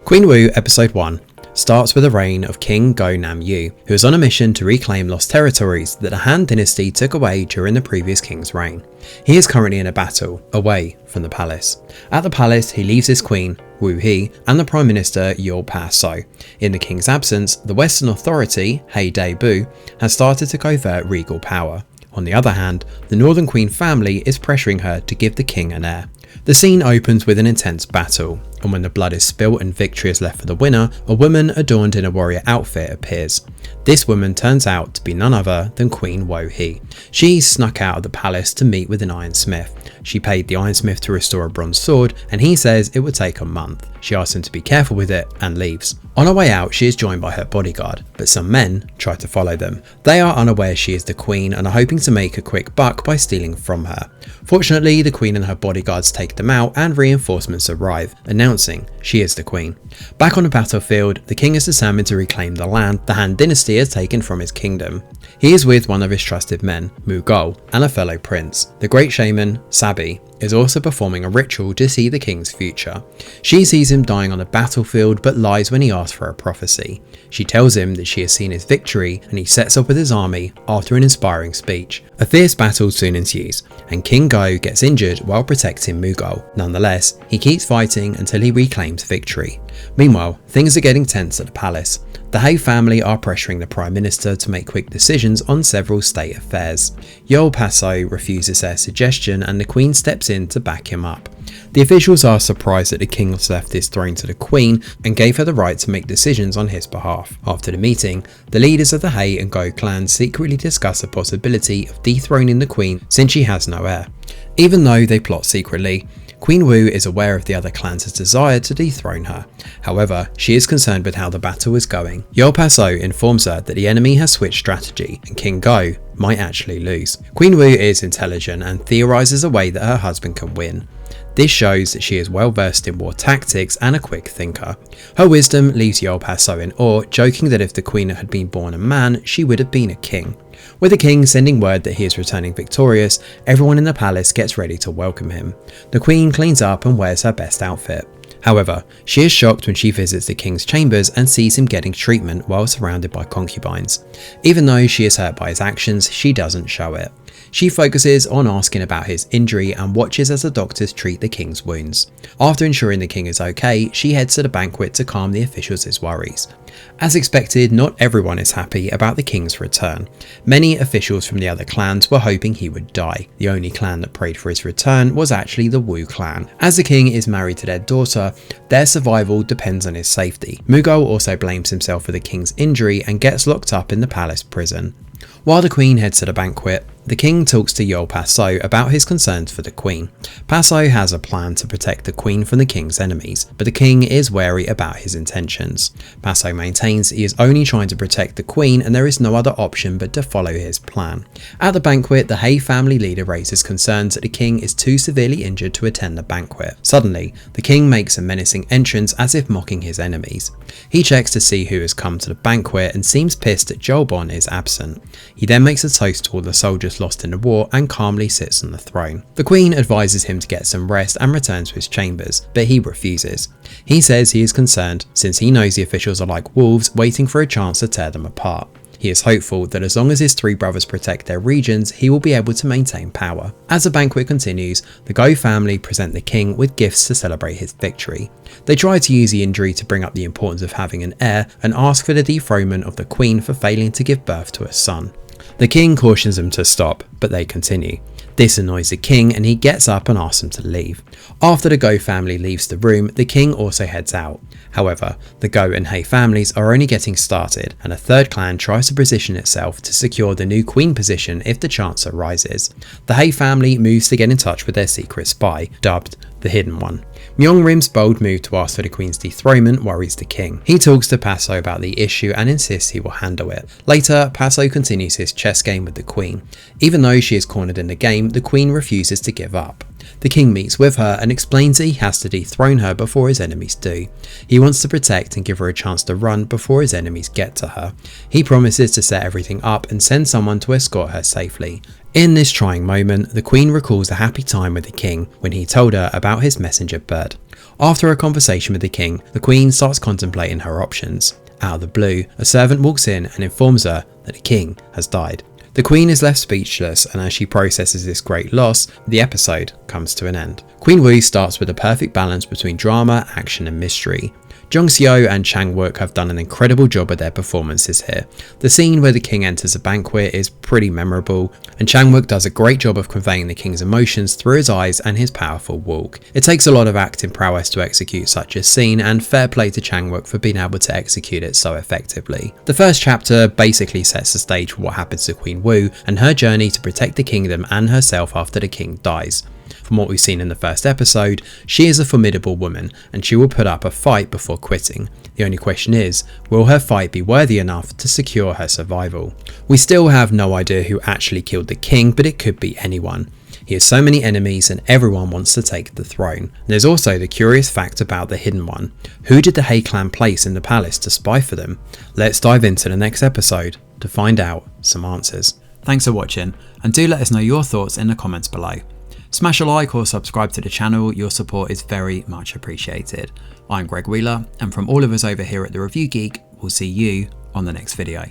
Queen Wu Episode 1 starts with the reign of King Go Nam Yu, who is on a mission to reclaim lost territories that the Han Dynasty took away during the previous king's reign. He is currently in a battle, away from the palace. At the palace, he leaves his queen, Wu He, and the Prime Minister Yul Pa-So. In the king's absence, the Western authority, He Dai Bu, has started to covert regal power. On the other hand, the Northern Queen family is pressuring her to give the king an heir. The scene opens with an intense battle, and when the blood is spilt and victory is left for the winner, a woman adorned in a warrior outfit appears. This woman turns out to be none other than Queen Wu He. She snuck out of the palace to meet with an ironsmith. She paid the ironsmith to restore a bronze sword, and he says it would take a month. She asks him to be careful with it and leaves. On her way out, she is joined by her bodyguard, but some men try to follow them. They are unaware she is the queen and are hoping to make a quick buck by stealing from her. Fortunately, the queen and her bodyguards take them out and reinforcements arrive, announcing she is the queen. Back on the battlefield, the king is determined to reclaim the land the Han Dynasty has taken from his kingdom. He is with one of his trusted men, Mu Gul, and a fellow prince. The great shaman, Sabi, is also performing a ritual to see the king's future. She sees him dying on the battlefield but lies when he asks for a prophecy. She tells him that she has seen his victory, and he sets up with his army after an inspiring speech. A fierce battle soon ensues, and King Go gets injured while protecting Mu Gul. Nonetheless, he keeps fighting until he reclaims victory. Meanwhile, things are getting tense at the palace. The He family are pressuring the Prime Minister to make quick decisions on several state affairs. Yul Pa-So refuses their suggestion, and the Queen steps in to back him up. The officials are surprised that the king has left his throne to the Queen and gave her the right to make decisions on his behalf. After the meeting, the leaders of the He and Go clans secretly discuss the possibility of dethroning the Queen since she has no heir. Even though they plot secretly, Queen Wu is aware of the other clans' desire to dethrone her. However, she is concerned with how the battle is going. Yul Pa-So informs her that the enemy has switched strategy and King Go might actually lose. Queen Wu is intelligent and theorizes a way that her husband can win. This shows that she is well versed in war tactics and a quick thinker. Her wisdom leaves Yul Pa-So in awe, joking that if the queen had been born a man, she would have been a king. With the king sending word that he is returning victorious, everyone in the palace gets ready to welcome him. The queen cleans up and wears her best outfit. However, she is shocked when she visits the king's chambers and sees him getting treatment while surrounded by concubines. Even though she is hurt by his actions, she doesn't show it. She focuses on asking about his injury and watches as the doctors treat the king's wounds. After ensuring the king is okay, she heads to the banquet to calm the officials' worries. As expected, not everyone is happy about the king's return. Many officials from the other clans were hoping he would die. The only clan that prayed for his return was actually the Wu clan. As the king is married to their daughter, their survival depends on his safety. Mu Gul also blames himself for the king's injury and gets locked up in the palace prison. While the queen heads to the banquet, the king talks to Yul Pa-So about his concerns for the queen. Pa-So has a plan to protect the queen from the king's enemies, but the king is wary about his intentions. Pa-So maintains he is only trying to protect the queen and there is no other option but to follow his plan. At the banquet, the He family leader raises concerns that the king is too severely injured to attend the banquet. Suddenly, the king makes a menacing entrance as if mocking his enemies. He checks to see who has come to the banquet and seems pissed that Jolbon is absent. He then makes a toast to all the soldiers lost in the war and calmly sits on the throne. The queen advises him to get some rest and return to his chambers, but he refuses. He says he is concerned since he knows the officials are like wolves waiting for a chance to tear them apart. He is hopeful that as long as his three brothers protect their regions, he will be able to maintain power. As the banquet continues, the Go family present the king with gifts to celebrate his victory. They try to use the injury to bring up the importance of having an heir and ask for the dethronement of the queen for failing to give birth to a son. The king cautions them to stop, but they continue. This annoys the king and he gets up and asks them to leave. After the Go family leaves the room, the king also heads out. However, the Go and He families are only getting started, and a third clan tries to position itself to secure the new queen position if the chance arises. The He family moves to get in touch with their secret spy, dubbed the Hidden One. Myongrim's bold move to ask for the queen's dethronement worries the king. He talks to Pa-So about the issue and insists he will handle it. Later, Pa-So continues his chess game with the queen. Even though she is cornered in the game, the queen refuses to give up. The king meets with her and explains that he has to dethrone her before his enemies do. He wants to protect and give her a chance to run before his enemies get to her. He promises to set everything up and send someone to escort her safely. In this trying moment, the queen recalls a happy time with the king when he told her about his messenger bird. After a conversation with the king, the queen starts contemplating her options. Out of the blue, a servant walks in and informs her that the king has died. The queen is left speechless, and as she processes this great loss, the episode comes to an end. Queen Wu starts with a perfect balance between drama, action and mystery. Jung Seo and Chang Wook have done an incredible job at their performances here. The scene where the king enters a banquet is pretty memorable, and Chang Wook does a great job of conveying the king's emotions through his eyes and his powerful walk. It takes a lot of acting prowess to execute such a scene, and fair play to Chang Wook for being able to execute it so effectively. The first chapter basically sets the stage for what happens to Queen Wu and her journey to protect the kingdom and herself after the king dies. From what we've seen in the first episode, she is a formidable woman and she will put up a fight before quitting. The only question is, will her fight be worthy enough to secure her survival? We still have no idea who actually killed the king, but it could be anyone. He has so many enemies and everyone wants to take the throne. There's also the curious fact about the Hidden One. Who did the He clan place in the palace to spy for them? Let's dive into the next episode to find out some answers. Thanks for watching, and do let us know your thoughts in the comments below. Smash a like or subscribe to the channel, your support is very much appreciated. I'm Greg Wheeler, and from all of us over here at The Review Geek, we'll see you on the next video.